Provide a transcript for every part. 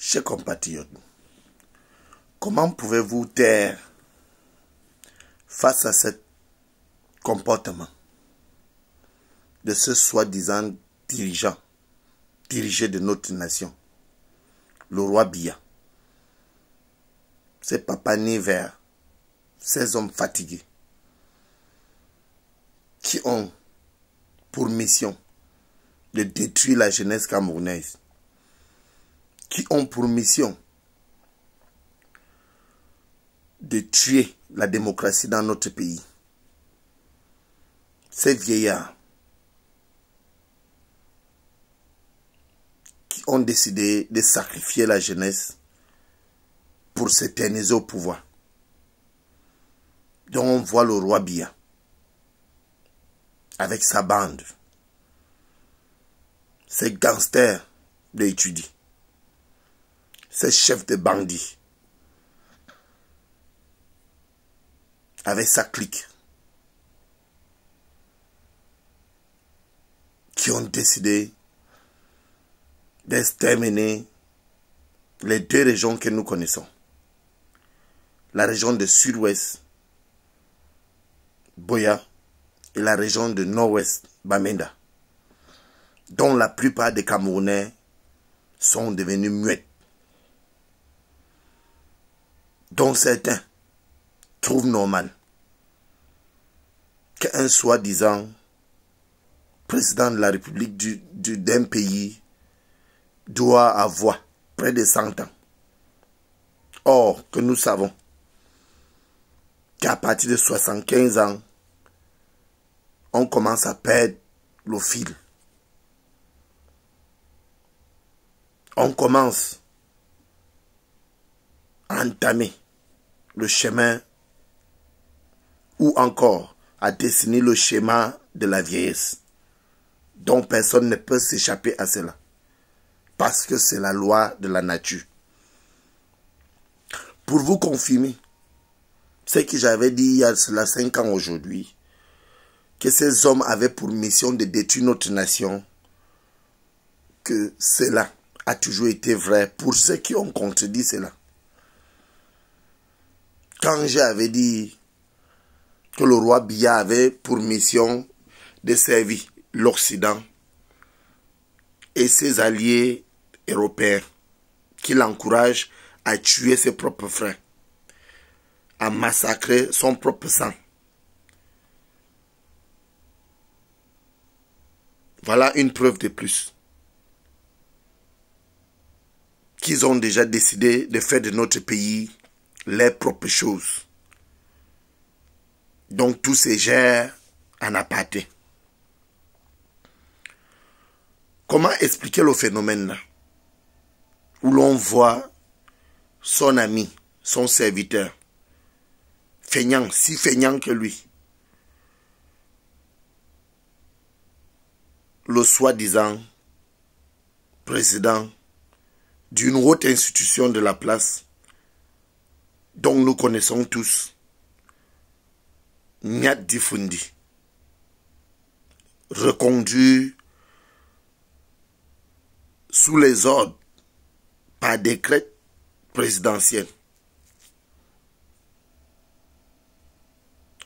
Chers compatriotes, comment pouvez-vous taire face à ce comportement de ce soi-disant dirigé de notre nation, le roi Biya? Ces papas nés vers ces hommes fatigués qui ont pour mission de détruire la jeunesse camerounaise, qui ont pour mission de tuer la démocratie dans notre pays. Ces vieillards qui ont décidé de sacrifier la jeunesse pour s'éterniser au pouvoir. Donc on voit le roi Biya avec sa bande, ses gangsters de Étudie, ses chefs de bandits, avec sa clique, qui ont décidé d'exterminer les deux régions que nous connaissons. La région de sud-ouest, Buea, et la région de nord-ouest, Bamenda, dont la plupart des Camerounais sont devenus muets, dont certains trouvent normal qu'un soi-disant président de la République d'un pays doit avoir près de 100 ans. Or, que nous savons qu'à partir de 75 ans, on commence à perdre le fil. On commence à entamer le chemin ou encore à dessiner le schéma de la vieillesse, dont personne ne peut s'échapper à cela, parce que c'est la loi de la nature. Pour vous confirmer ce que j'avais dit il y a cela 5 ans aujourd'hui, que ces hommes avaient pour mission de détruire notre nation, que cela a toujours été vrai pour ceux qui ont contredit cela. Quand j'avais dit que le roi Biya avait pour mission de servir l'Occident et ses alliés européens, qui l'encouragent à tuer ses propres frères, à massacrer son propre sang. Voilà une preuve de plus qu'ils ont déjà décidé de faire de notre pays leurs propres choses. Donc tout se gère en aparté. Comment expliquer le phénomène là, où l'on voit son ami, son serviteur, feignant, si feignant que lui, le soi-disant président d'une haute institution de la place, dont nous connaissons tous, Nyat Difundi, reconduit sous les ordres par décret présidentiel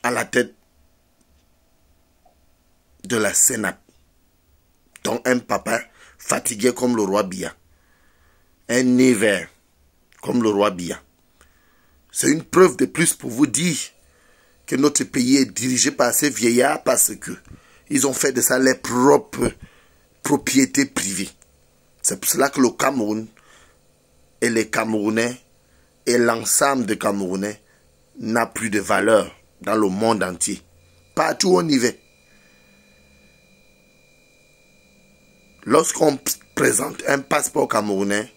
à la tête de la Sénat, dont un papa fatigué comme le roi Biya, un nez vert comme le roi Biya. C'est une preuve de plus pour vous dire que notre pays est dirigé par ces vieillards parce que ils ont fait de ça leur propre propriété privée. C'est pour cela que le Cameroun et les Camerounais et l'ensemble des Camerounais n'a plus de valeur dans le monde entier. Partout où on y va. Lorsqu'on présente un passeport camerounais,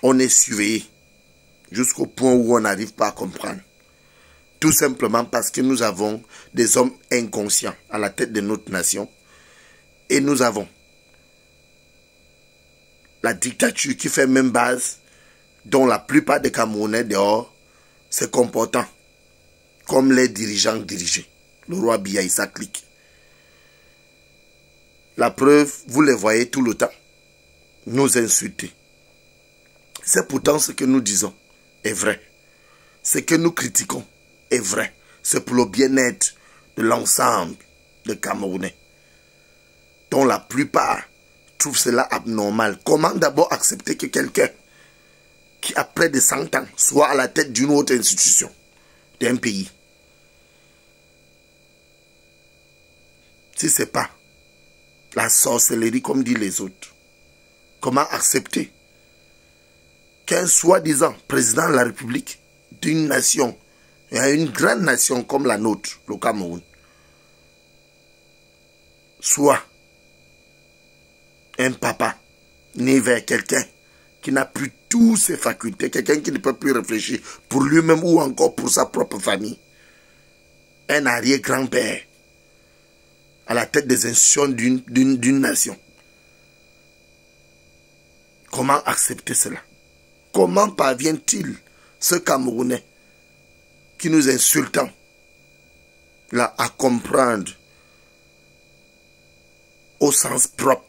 on est surveillé jusqu'au point où on n'arrive pas à comprendre. Tout simplement parce que nous avons des hommes inconscients à la tête de notre nation. Et nous avons la dictature qui fait même base, dont la plupart des Camerounais dehors se comportant comme les dirigeants dirigés. Le roi Biya et sa clique. La preuve, vous les voyez tout le temps nous insulter, C'est pourtant ce que nous disons est vrai. Ce que nous critiquons est vrai. C'est pour le bien-être de l'ensemble des Camerounais, dont la plupart trouvent cela abnormal. Comment d'abord accepter que quelqu'un qui a près de 100 ans soit à la tête d'une autre institution d'un pays? Si ce n'est pas la sorcellerie comme disent les autres, comment accepter qu'un soi-disant président de la République d'une nation, une grande nation comme la nôtre, le Cameroun, soit un papa né vers quelqu'un qui n'a plus toutes ses facultés, quelqu'un qui ne peut plus réfléchir pour lui-même ou encore pour sa propre famille, un arrière-grand-père à la tête des institutions d'une nation. Comment accepter cela? Comment parvient-il, ce Camerounais qui nous insultant, là, à comprendre au sens propre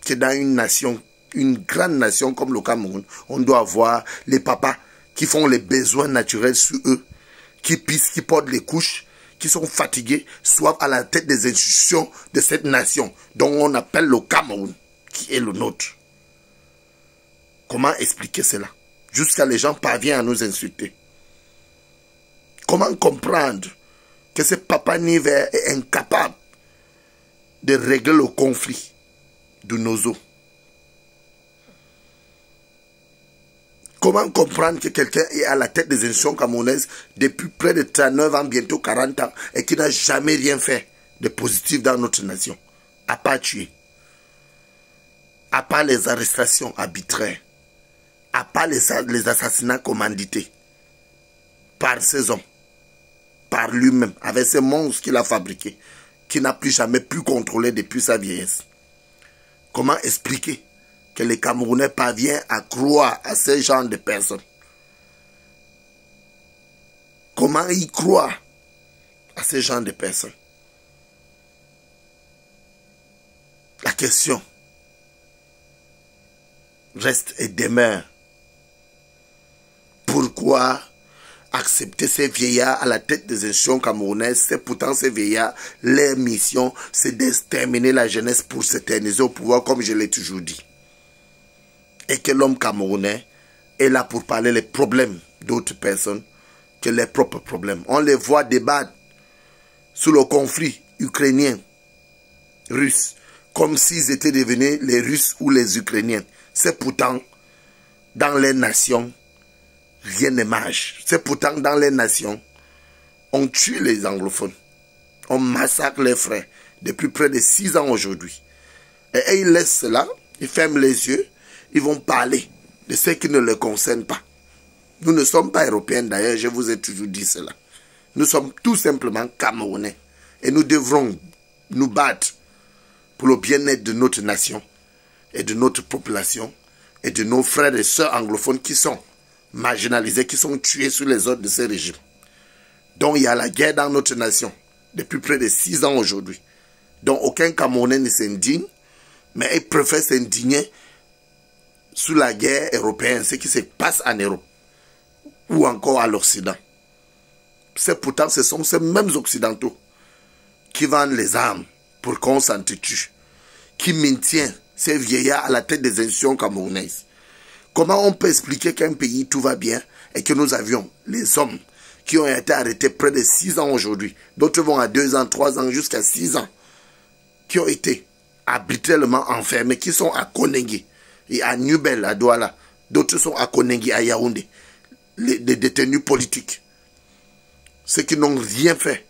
que dans une nation, une grande nation comme le Cameroun, on doit avoir les papas qui font les besoins naturels sur eux, qui pissent, qui portent les couches, qui sont fatigués, soient à la tête des institutions de cette nation dont on appelle le Cameroun, qui est le nôtre. Comment expliquer cela? Jusqu'à les gens parviennent à nous insulter. Comment comprendre que ce papa Niver est incapable de régler le conflit de nos eaux? Comment comprendre que quelqu'un est à la tête des institutions camerounaises depuis près de 39 ans, bientôt 40 ans, et qui n'a jamais rien fait de positif dans notre nation, à part tuer, à part les arrestations arbitraires, à part les assassinats commandités par ces hommes, par lui-même, avec ces monstres qu'il a fabriqués, qu'il n'a plus jamais pu contrôler depuis sa vieillesse? Comment expliquer que les Camerounais parviennent à croire à ce genre de personnes? Comment ils croient à ce genre de personnes? La question reste et demeure. Pourquoi accepter ces vieillards à la tête des institutions camerounaises? C'est pourtant ces vieillards, leur mission, c'est d'exterminer la jeunesse pour s'éterniser au pouvoir, comme je l'ai toujours dit. Et que l'homme camerounais est là pour parler les problèmes d'autres personnes que les propres problèmes. On les voit débattre sur le conflit ukrainien-russe, comme s'ils étaient devenus les Russes ou les Ukrainiens. C'est pourtant dans les nations, rien ne marche. C'est pourtant dans les nations, on tue les anglophones. On massacre les frères depuis près de 6 ans aujourd'hui. Et ils laissent cela, ils ferment les yeux, ils vont parler de ce qui ne les concerne pas. Nous ne sommes pas européens d'ailleurs, je vous ai toujours dit cela. Nous sommes tout simplement Camerounais. Et nous devrons nous battre pour le bien-être de notre nation et de notre population et de nos frères et sœurs anglophones qui sont marginalisés, qui sont tués sous les ordres de ces régimes. Donc il y a la guerre dans notre nation depuis près de 6 ans aujourd'hui. Donc aucun Camerounais ne s'indigne, mais il préfère s'indigner sous la guerre européenne, ce qui se passe en Europe ou encore à l'Occident. C'est pourtant ce sont ces mêmes Occidentaux qui vendent les armes pour qu'on s'entretue, qui maintiennent ces vieillards à la tête des institutions camerounaises. Comment on peut expliquer qu'un pays tout va bien et que nous avions les hommes qui ont été arrêtés près de 6 ans aujourd'hui, d'autres vont à 2 ans, 3 ans, jusqu'à 6 ans, qui ont été arbitrairement enfermés, qui sont à Konengi et à Nubel, à Douala, d'autres sont à Konengi, à Yaoundé, les détenus politiques, ceux qui n'ont rien fait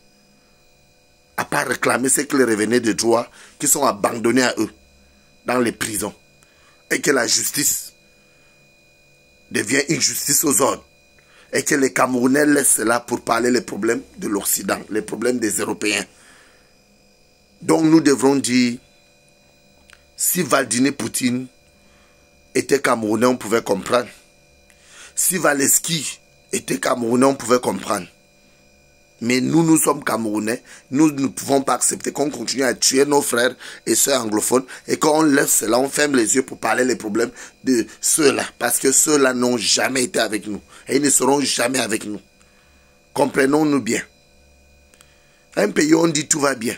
à part réclamer ce qui leur revenait de droit, qui sont abandonnés à eux dans les prisons, et que la justice devient une justice aux ordres, et que les Camerounais laissent cela pour parler les problèmes de l'Occident, les problèmes des Européens. Donc nous devrons dire, si Vladimir Poutine était Camerounais, on pouvait comprendre. Si Valeski était Camerounais, on pouvait comprendre. Mais nous sommes Camerounais. Nous ne pouvons pas accepter qu'on continue à tuer nos frères et sœurs anglophones et qu'on laisse cela, on ferme les yeux pour parler les problèmes de ceux-là. Parce que ceux-là n'ont jamais été avec nous. Et ils ne seront jamais avec nous. Comprenons-nous bien. Un pays où on dit tout va bien.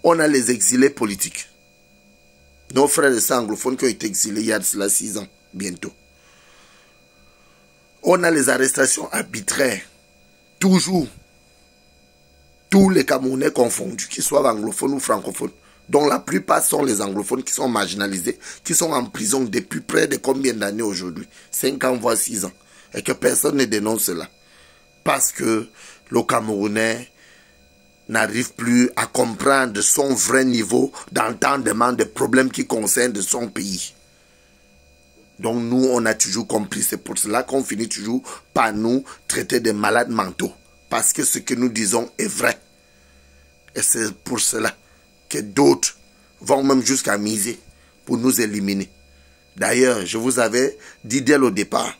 On a les exilés politiques. Nos frères et sœurs anglophones qui ont été exilés il y a de cela 6 ans, bientôt. On a les arrestations arbitraires. Toujours. Tous les Camerounais confondus, qu'ils soient anglophones ou francophones, dont la plupart sont les anglophones qui sont marginalisés, qui sont en prison depuis près de combien d'années aujourd'hui? 5 ans, voire 6 ans. Et que personne ne dénonce cela. Parce que le Camerounais n'arrive plus à comprendre son vrai niveau d'entendement des problèmes qui concernent son pays. Donc nous, on a toujours compris. C'est pour cela qu'on finit toujours par nous traiter de malades mentaux. Parce que ce que nous disons est vrai. Et c'est pour cela que d'autres vont même jusqu'à miser pour nous éliminer. D'ailleurs, je vous avais dit dès le départ,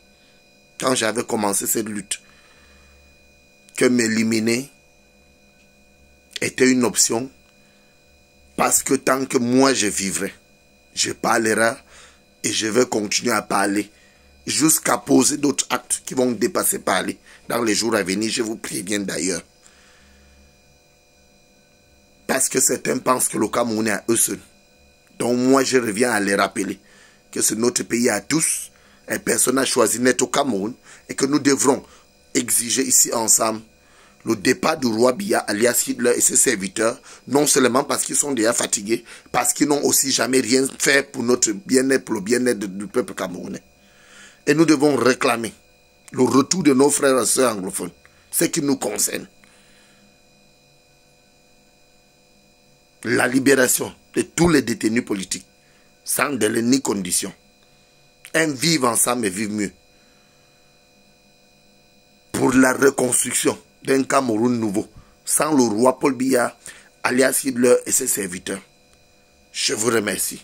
quand j'avais commencé cette lutte, que m'éliminer était une option parce que tant que moi je vivrai, je parlerai et je vais continuer à parler jusqu'à poser d'autres actes qui vont dépasser parler dans les jours à venir. Je vous préviens d'ailleurs. Parce que certains pensent que le Cameroun est à eux seuls. Donc moi je reviens à les rappeler que c'est notre pays à tous et personne n'a choisi d'être au Cameroun et que nous devrons exiger ici ensemble le départ du roi Biya alias Hitler et ses serviteurs, non seulement parce qu'ils sont déjà fatigués, parce qu'ils n'ont aussi jamais rien fait pour notre bien-être, pour le bien-être du peuple camerounais. Et nous devons réclamer le retour de nos frères et sœurs anglophones, ce qui nous concerne. La libération de tous les détenus politiques, sans délai ni condition. Vivre ensemble et vivre mieux. Pour la reconstruction d'un Cameroun nouveau, sans le roi Paul Biya, alias Hitler et ses serviteurs. Je vous remercie.